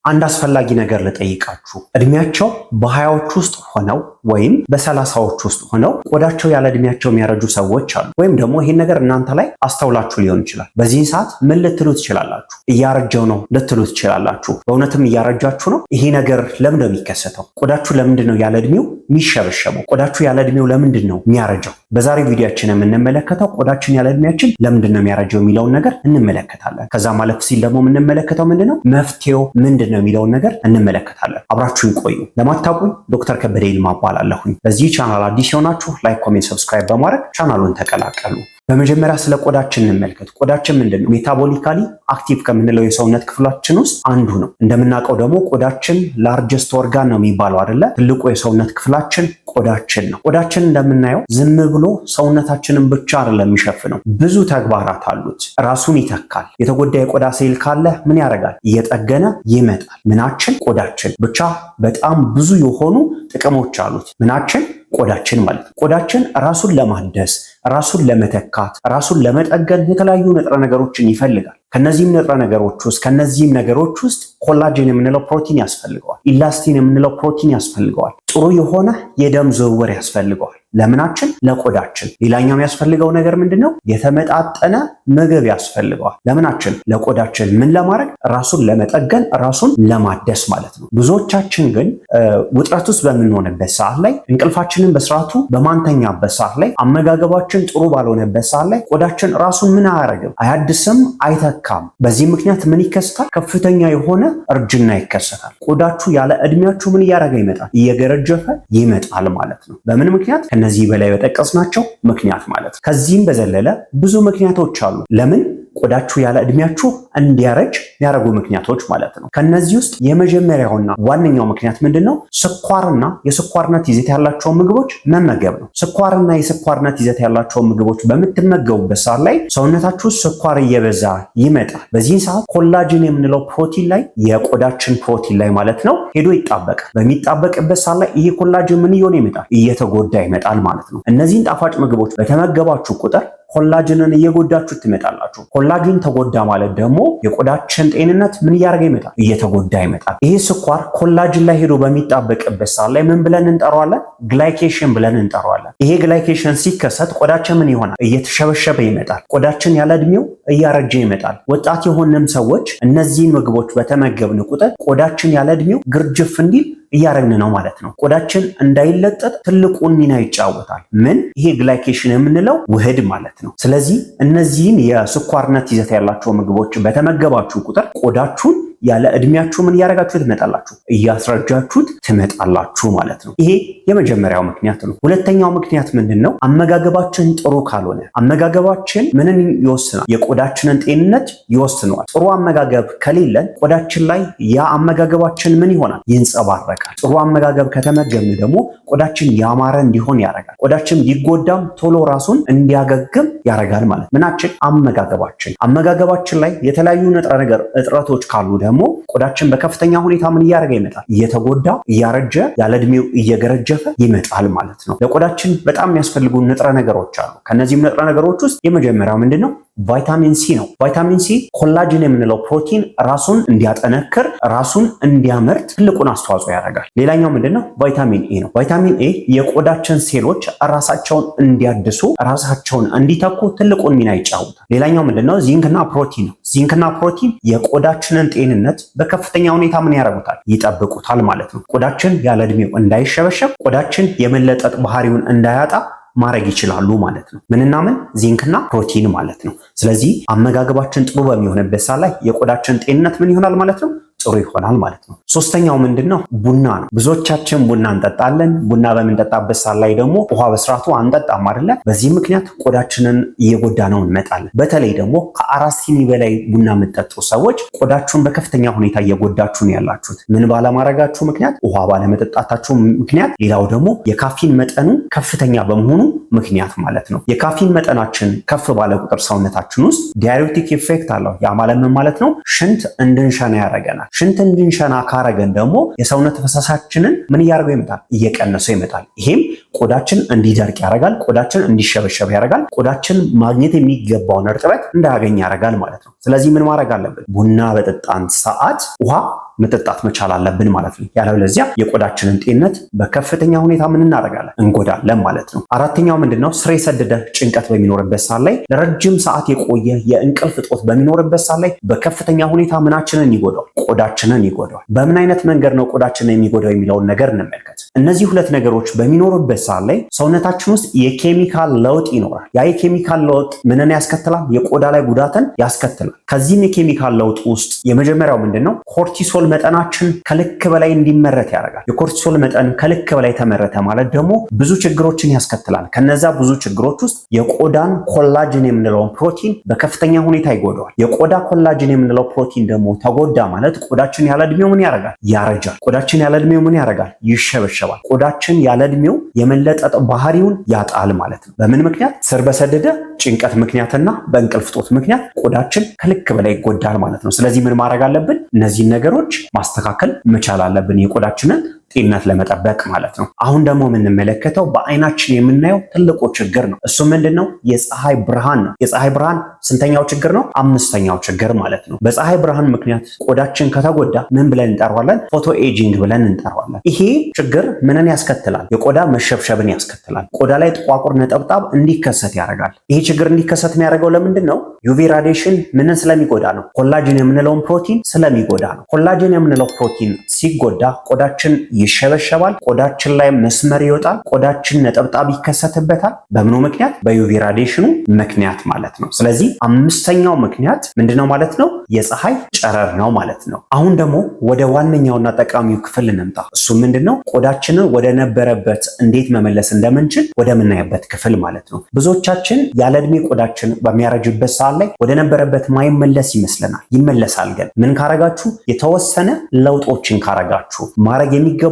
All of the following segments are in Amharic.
አንድ አስፈላጊ ነገር ልጠይቃችሁ። እድሜያቸው በ20ዎች ውስጥ ሆነው ወይም በ30ዎች ውስጥ ሆነው ቆዳቸው ያለ እድሜያቸው የሚያረጁ ሰዎች አሉ። ወይም ደግሞ ይሄን ነገር እናንተ ላይ አስተውላችሁ ሊሆን ይችላል። በዚህን ሰዓት ምን ልትሉ ትችላላችሁ? እያረጀው ነው ልትሉ ትችላላችሁ። በእውነትም እያረጃችሁ ነው? ይሄ ነገር ለምን ነው የሚከሰተው? ቆዳችሁ ለምንድን ነው ያለ እድሜው የሚሸበሸበው? ቆዳችሁ ያለ እድሜው ለምንድን ነው የሚያረጀው? በዛሬው ቪዲዮአችን የምንመለከተው ቆዳችን ያለ እድሜያችን ለምንድን ነው የሚያረጀው የሚለውን ነገር እንመለከታለን። ከዛ ማለፍ ሲል ደግሞ የምንመለከተው ምንድነው መፍትሄው ምንድነው የሚለውን ነገር እንመለከታለን። አብራችሁን ቆዩ። ለማታውቁኝ ዶክተር ከበደ ይልማ እባላለሁኝ። በዚህ ቻናል አዲስ የሆናችሁ ላይክ፣ ኮሜንት፣ ሰብስክራይብ በማድረግ ቻናሉን ተቀላቀሉ። በመጀመሪያ ስለ ቆዳችን እንመልከት። ቆዳችን ምንድነው? ሜታቦሊካሊ አክቲቭ ከምንለው የሰውነት ክፍላችን ውስጥ አንዱ ነው። እንደምናውቀው ደግሞ ቆዳችን ላርጀስት ኦርጋን ነው የሚባለው አይደለ? ትልቁ የሰውነት ክፍላችን ቆዳችን ነው። ቆዳችን እንደምናየው ዝም ብሎ ሰውነታችንን ብቻ አይደለም የሚሸፍነው፣ ብዙ ተግባራት አሉት። ራሱን ይተካል። የተጎዳ የቆዳ ሴል ካለ ምን ያደርጋል? እየጠገነ ይመጣል። ምናችን? ቆዳችን። ብቻ በጣም ብዙ የሆኑ ጥቅሞች አሉት። ምናችን? ቆዳችን ማለት ነው። ቆዳችን ራሱን ለማደስ፣ ራሱን ለመተካት፣ ራሱን ለመጠገን የተለያዩ ንጥረ ነገሮችን ይፈልጋል። ከነዚህም ንጥረ ነገሮች ውስጥ ኮላጅን የምንለው ፕሮቲን ያስፈልገዋል። ኢላስቲን የምንለው ፕሮቲን ያስፈልገዋል። ጥሩ የሆነ የደም ዝውውር ያስፈልገዋል። ለምናችን? ለቆዳችን። ሌላኛው የሚያስፈልገው ነገር ምንድነው? የተመጣጠነ ምግብ ያስፈልገዋል። ለምናችን? ለቆዳችን። ምን ለማድረግ? ራሱን ለመጠገን፣ ራሱን ለማደስ ማለት ነው። ብዙዎቻችን ግን ውጥረት ውስጥ በምንሆንበት ሰዓት ላይ፣ እንቅልፋችንን በስርዓቱ በማንተኛበት ሰዓት ላይ፣ አመጋገባችን ጥሩ ባልሆነበት ሰዓት ላይ ቆዳችን ራሱን ምን አያደርግም? አያድስም፣ አይተካም። በዚህ ምክንያት ምን ይከሰታል? ከፍተኛ የሆነ እርጅና ይከሰታል። ቆዳችሁ ያለ እድሜያችሁ ምን እያደረገ ይመጣል? እየገረጀፈ ይመጣል ማለት ነው። በምን ምክንያት? ከነዚህ በላይ በጠቀስናቸው ምክንያት ማለት ነው። ከዚህም በዘለለ ብዙ ምክንያቶች አሉ ለምን ቆዳችሁ ያለ እድሜያችሁ እንዲያረጅ የሚያደርጉ ምክንያቶች ማለት ነው። ከነዚህ ውስጥ የመጀመሪያውና ዋነኛው ምክንያት ምንድነው? ስኳርና የስኳርነት ይዘት ያላቸውን ምግቦች መመገብ ነው። ስኳርና የስኳርነት ይዘት ያላቸውን ምግቦች በምትመገቡበት ሰዓት ላይ ሰውነታችሁ ስኳር እየበዛ ይመጣል። በዚህን ሰዓት ኮላጅን የምንለው ፕሮቲን ላይ የቆዳችን ፕሮቲን ላይ ማለት ነው ሄዶ ይጣበቃል። በሚጣበቅበት ሰዓት ላይ ይሄ ኮላጅን ምን እየሆነ ይመጣል? እየተጎዳ ይመጣል ማለት ነው። እነዚህን ጣፋጭ ምግቦች በተመገባችሁ ቁጥር ኮላጅንን እየጎዳችሁ ትመጣላችሁ። ኮላጅን ተጎዳ ማለት ደግሞ የቆዳችን ጤንነት ምን እያደረገ ይመጣል? እየተጎዳ ይመጣል። ይሄ ስኳር ኮላጅን ላይ ሄዶ በሚጣበቅበት ሰዓት ላይ ምን ብለን እንጠራዋለን? ግላይኬሽን ብለን እንጠራዋለን። ይሄ ግላይኬሽን ሲከሰት ቆዳችን ምን ይሆናል? እየተሸበሸበ ይመጣል። ቆዳችን ያለ እድሜው እያረጀ ይመጣል። ወጣት የሆንም ሰዎች እነዚህን ምግቦች በተመገብን ቁጥር ቆዳችን ያለ እድሜው ግርጅፍ እንዲል እያረግን ነው ማለት ነው። ቆዳችን እንዳይለጠጥ ትልቁን ሚና ይጫወታል። ምን? ይሄ ግላይኬሽን የምንለው ውህድ ማለት ነው። ስለዚህ እነዚህን የስኳርነት ይዘት ያላቸው ምግቦች በተመገባችሁ ቁጥር ቆዳችሁን ያለ እድሜያችሁ ምን እያረጋችሁ ትመጣላችሁ? እያስረጃችሁት ትመጣላችሁ ማለት ነው። ይሄ የመጀመሪያው ምክንያት ነው። ሁለተኛው ምክንያት ምንድነው? አመጋገባችን ጥሩ ካልሆነ፣ አመጋገባችን ምንን ይወስናል? የቆዳችንን ጤንነት ይወስነዋል። ጥሩ አመጋገብ ከሌለን ቆዳችን ላይ ያ አመጋገባችን ምን ይሆናል? ይንጸባረቃል። ጥሩ አመጋገብ ከተመገብን ደግሞ ቆዳችን ያማረ እንዲሆን ያደርጋል። ቆዳችን ቢጎዳም ቶሎ ራሱን እንዲያገግም ያደርጋል ማለት ምናችን? አመጋገባችን ላይ የተለያዩ ንጥረ ነገር እጥረቶች ካሉ ደግሞ ቆዳችን በከፍተኛ ሁኔታ ምን እያደረገ ይመጣል? እየተጎዳ፣ እያረጀ፣ ያለ እድሜው እየገረጀፈ ይመጣል ማለት ነው። ለቆዳችን በጣም የሚያስፈልጉ ንጥረ ነገሮች አሉ። ከነዚህም ንጥረ ነገሮች ውስጥ የመጀመሪያው ምንድነው? ቫይታሚን ሲ ነው። ቫይታሚን ሲ ኮላጅን የምንለው ፕሮቲን ራሱን እንዲያጠነክር፣ ራሱን እንዲያመርት ትልቁን አስተዋጽኦ ያደርጋል። ሌላኛው ምንድነው? ቫይታሚን ኤ ነው። ቫይታሚን ኤ የቆዳችን ሴሎች ራሳቸውን እንዲያድሱ፣ ራሳቸውን እንዲተኩ ትልቁን ሚና ይጫወታል። ሌላኛው ምንድነው? ዚንክና ፕሮቲን ነው። ዚንክና ፕሮቲን የቆዳችንን ጤንነት በከፍተኛ ሁኔታ ምን ያደርጉታል? ይጠብቁታል ማለት ነው። ቆዳችን ያለ እድሜው እንዳይሸበሸብ፣ ቆዳችን የመለጠጥ ባህሪውን እንዳያጣ ማድረግ ይችላሉ ማለት ነው። ምንና ምን? ዚንክና ፕሮቲን ማለት ነው። ስለዚህ አመጋገባችን ጥሩ በሚሆንበት ሰዓት ላይ የቆዳችን ጤንነት ምን ይሆናል ማለት ነው? ጥሩ ይሆናል ማለት ነው። ሶስተኛው ምንድነው? ቡና ነው። ብዙዎቻችን ቡና እንጠጣለን። ቡና በምንጠጣበት ሰዓት ላይ ደግሞ ውሃ በስርዓቱ አንጠጣም አይደለ? በዚህ ምክንያት ቆዳችንን እየጎዳ ነው እንመጣለን። በተለይ ደግሞ ከ4 ሲኒ በላይ ቡና የምትጠጡ ሰዎች ቆዳችሁን በከፍተኛ ሁኔታ እየጎዳችሁ ነው ያላችሁት። ምን ባለማድረጋችሁ ምክንያት? ውሃ ባለመጠጣታችሁ ምክንያት። ሌላው ደግሞ የካፊን መጠኑ ከፍተኛ በመሆኑ ምክንያት ማለት ነው። የካፊን መጠናችን ከፍ ባለ ቁጥር ሰውነታችን ውስጥ ዳይዩሬቲክ ኢፌክት አለው። ያ ማለት ምን ማለት ነው? ሽንት እንድንሸና ያደርገናል። ሽንት እንድንሸና ካረገን ደግሞ የሰውነት ፈሳሳችንን ምን እያደረገው ይመጣል? እየቀነሰው ይመጣል። ይሄም ቆዳችን እንዲደርቅ ያደርጋል። ቆዳችን እንዲሸበሸብ ያደርጋል። ቆዳችን ማግኘት የሚገባውን እርጥበት እንዳያገኝ ያደርጋል ማለት ነው። ስለዚህ ምን ማድረግ አለብን? ቡና በጠጣን ሰዓት ውሃ መጠጣት መቻል አለብን ማለት ነው። ያለበለዚያ የቆዳችንን ጤንነት በከፍተኛ ሁኔታ ምን እናደርጋለን? እንጎዳለን ማለት ነው። አራተኛው ምንድነው? ስር የሰደደ ጭንቀት በሚኖርበት ሰዓት ላይ ለረጅም ሰዓት የቆየ የእንቅልፍ እጦት በሚኖርበት ሰዓት ላይ በከፍተኛ ሁኔታ ምናችንን ይጎዳል? ቆዳችንን ይጎዳል። በምን አይነት መንገድ ነው ቆዳችንን የሚጎዳው የሚለውን ነገር እንመልከት። እነዚህ ሁለት ነገሮች በሚኖሩበት ሰዓት ላይ ሰውነታችን ውስጥ የኬሚካል ለውጥ ይኖራል። ያ የኬሚካል ለውጥ ምንን ያስከትላል? የቆዳ ላይ ጉዳትን ያስከትላል። ከዚህም የኬሚካል ለውጥ ውስጥ የመጀመሪያው ምንድነው? ኮርቲሶል መጠናችን ከልክ በላይ እንዲመረት ያደርጋል። የኮርቲሶል መጠን ከልክ በላይ ተመረተ ማለት ደግሞ ብዙ ችግሮችን ያስከትላል። ከነዛ ብዙ ችግሮች ውስጥ የቆዳን ኮላጅን የምንለውን ፕሮቲን በከፍተኛ ሁኔታ ይጎዳዋል። የቆዳ ኮላጅን የምንለው ፕሮቲን ደግሞ ተጎዳ ማለት ቆዳችን ያለ እድሜው ምን ያደርጋል? ያረጃል። ቆዳችን ያለ እድሜው ምን ያደርጋል? ይሸበሸባል። ቆዳችን ያለ እድሜው የመለጠጥ ባህሪውን ያጣል ማለት ነው። በምን ምክንያት? ስር በሰደደ ጭንቀት ምክንያትና በእንቅልፍ እጦት ምክንያት ቆዳችን ከልክ በላይ ይጎዳል ማለት ነው። ስለዚህ ምን ማድረግ አለብን? እነዚህን ነገሮች ማስተካከል መቻል አለብን የቆዳችንን ጤንነት ለመጠበቅ ማለት ነው። አሁን ደግሞ የምንመለከተው በአይናችን የምናየው ትልቁ ችግር ነው። እሱ ምንድነው? የፀሐይ ብርሃን ነው። የፀሐይ ብርሃን ስንተኛው ችግር ነው? አምስተኛው ችግር ማለት ነው። በፀሐይ ብርሃን ምክንያት ቆዳችን ከተጎዳ ምን ብለን እንጠራዋለን? ፎቶ ኤጂንግ ብለን እንጠራዋለን። ይሄ ችግር ምንን ያስከትላል? የቆዳ መሸብሸብን ያስከትላል። ቆዳ ላይ ጥቋቁር ነጠብጣብ እንዲከሰት ያደርጋል። ይሄ ችግር እንዲከሰት የሚያደርገው ለምንድን ነው? ዩቪ ራዲዬሽን ምንን ስለሚጎዳ ነው? ኮላጅን የምንለውን ፕሮቲን ስለሚጎዳ ነው። ኮላጅን የምንለው ፕሮቲን ሲጎዳ ቆዳችን ይሸበሸባል። ቆዳችን ላይ መስመር ይወጣል። ቆዳችን ነጠብጣብ ይከሰትበታል። በምኑ ምክንያት? በዩቪ ራዲዬሽኑ ምክንያት ማለት ነው። ስለዚህ አምስተኛው ምክንያት ምንድነው ማለት ነው? የፀሐይ ጨረር ነው ማለት ነው። አሁን ደግሞ ወደ ዋነኛውና ጠቃሚው ክፍል እንምጣ። እሱ ምንድነው? ቆዳችንን ወደ ነበረበት እንዴት መመለስ እንደምንችል ወደምናይበት ክፍል ማለት ነው። ብዙዎቻችን ያለ እድሜ ቆዳችን በሚያረጅበት ሰዓት ላይ ወደ ነበረበት ማይመለስ ይመስለናል። ይመለሳል። ግን ምን ካረጋችሁ? የተወሰነ ለውጦችን ካረጋችሁ፣ ማድረግ የሚገባችሁ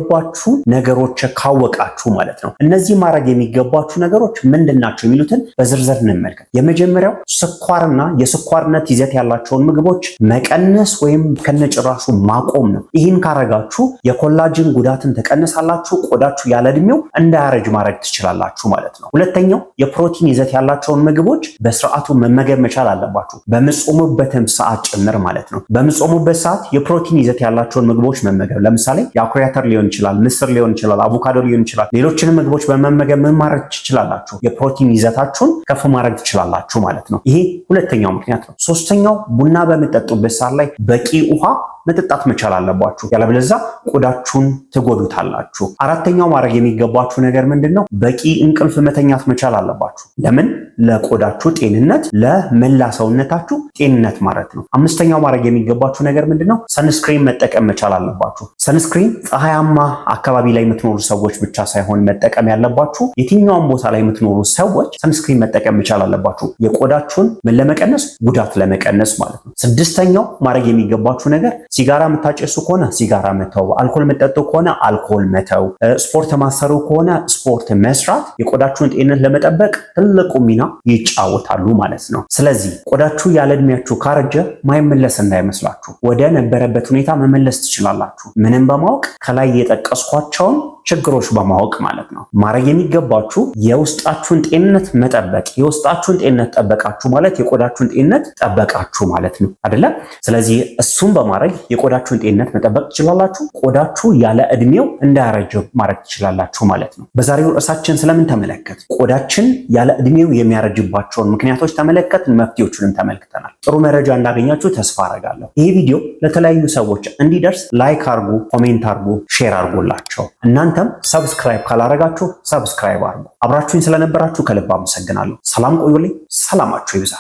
ነገሮች ካወቃችሁ ማለት ነው። እነዚህ ማድረግ የሚገባችሁ ነገሮች ምንድናቸው የሚሉትን በዝርዝር እንመልከት። የመጀመሪያው ስኳርና የስኳርነት ይዘት ያላቸውን ምግቦች መቀነስ ወይም ከነጭራሹ ማቆም ነው። ይህን ካረጋችሁ የኮላጅን ጉዳትን ተቀንሳላችሁ። ቆዳችሁ ያለ እድሜው እንዳያረጅ ማድረግ ትችላላችሁ ማለት ነው። ሁለተኛው የፕሮቲን ይዘት ያላቸውን ምግቦች በስርዓቱ መመገብ መቻል አለባችሁ። በምጾሙበትም ሰዓት ጭምር ማለት ነው። በምጾሙበት ሰዓት የፕሮቲን ይዘት ያላቸውን ምግቦች መመገብ፣ ለምሳሌ የአኩሪ አተር ሊሆን ይችላል፣ ምስር ሊሆን ይችላል፣ አቮካዶ ሊሆን ይችላል። ሌሎችንም ምግቦች በመመገብ ምን ማድረግ ትችላላችሁ? የፕሮቲን ይዘታችሁን ከፍ ማድረግ ትችላላችሁ ማለት ነው። ይሄ ሁለተኛው ምክንያት ነው። ሶስተኛው ቡና በምጠጡበት ሰዓት ላይ በቂ ውሃ መጠጣት መቻል አለባችሁ። ያለበለዚያ ቆዳችሁን ትጎዱታላችሁ። አራተኛው ማድረግ የሚገባችሁ ነገር ምንድነው? በቂ እንቅልፍ መተኛት መቻል አለባችሁ። ለምን? ለቆዳችሁ ጤንነት፣ ለመላ ሰውነታችሁ ጤንነት ማለት ነው። አምስተኛው ማድረግ የሚገባችሁ ነገር ምንድነው? ሰንስክሪን መጠቀም መቻል አለባችሁ። ሰንስክሪን ፀሐያማ አካባቢ ላይ የምትኖሩ ሰዎች ብቻ ሳይሆን መጠቀም ያለባችሁ የትኛውም ቦታ ላይ የምትኖሩ ሰዎች ሰንስክሪን መጠቀም መቻል አለባችሁ። የቆዳችሁን ምን ለመቀነስ? ጉዳት ለመቀነስ ማለት ነው። ስድስተኛው ማድረግ የሚገባችሁ ነገር ሲጋራ የምታጨሱ ከሆነ ሲጋራ መተው፣ አልኮል መጠጡ ከሆነ አልኮል መተው፣ ስፖርት ማሰሩ ከሆነ ስፖርት መስራት የቆዳችሁን ጤንነት ለመጠበቅ ትልቁ ሚና ይጫወታሉ ማለት ነው። ስለዚህ ቆዳችሁ ያለ እድሜያችሁ ካረጀ ማይመለስ እንዳይመስላችሁ፣ ወደ ነበረበት ሁኔታ መመለስ ትችላላችሁ። ምንም በማወቅ ከላይ የጠቀስኳቸውን ችግሮች በማወቅ ማለት ነው። ማድረግ የሚገባችሁ የውስጣችሁን ጤንነት መጠበቅ። የውስጣችሁን ጤንነት ጠበቃችሁ ማለት የቆዳችሁን ጤንነት ጠበቃችሁ ማለት ነው አይደለም? ስለዚህ እሱን በማድረግ የቆዳችሁን ጤንነት መጠበቅ ትችላላችሁ። ቆዳችሁ ያለ እድሜው እንዳያረጅ ማድረግ ትችላላችሁ ማለት ነው። በዛሬው ርዕሳችን ስለምን ተመለከት? ቆዳችን ያለ እድሜው የሚያረጅባቸውን ምክንያቶች ተመለከትን፣ መፍትሄዎቹንም ተመልክተናል። ጥሩ መረጃ እንዳገኛችሁ ተስፋ አደርጋለሁ። ይህ ቪዲዮ ለተለያዩ ሰዎች እንዲደርስ ላይክ አርጉ፣ ኮሜንት አርጉ፣ ሼር አርጉላቸው። እናንተም ሰብስክራይብ ካላረጋችሁ ሰብስክራይብ አርጉ። አብራችሁኝ ስለነበራችሁ ከልብ አመሰግናለሁ። ሰላም ቆዩልኝ። ሰላማችሁ ይብዛ።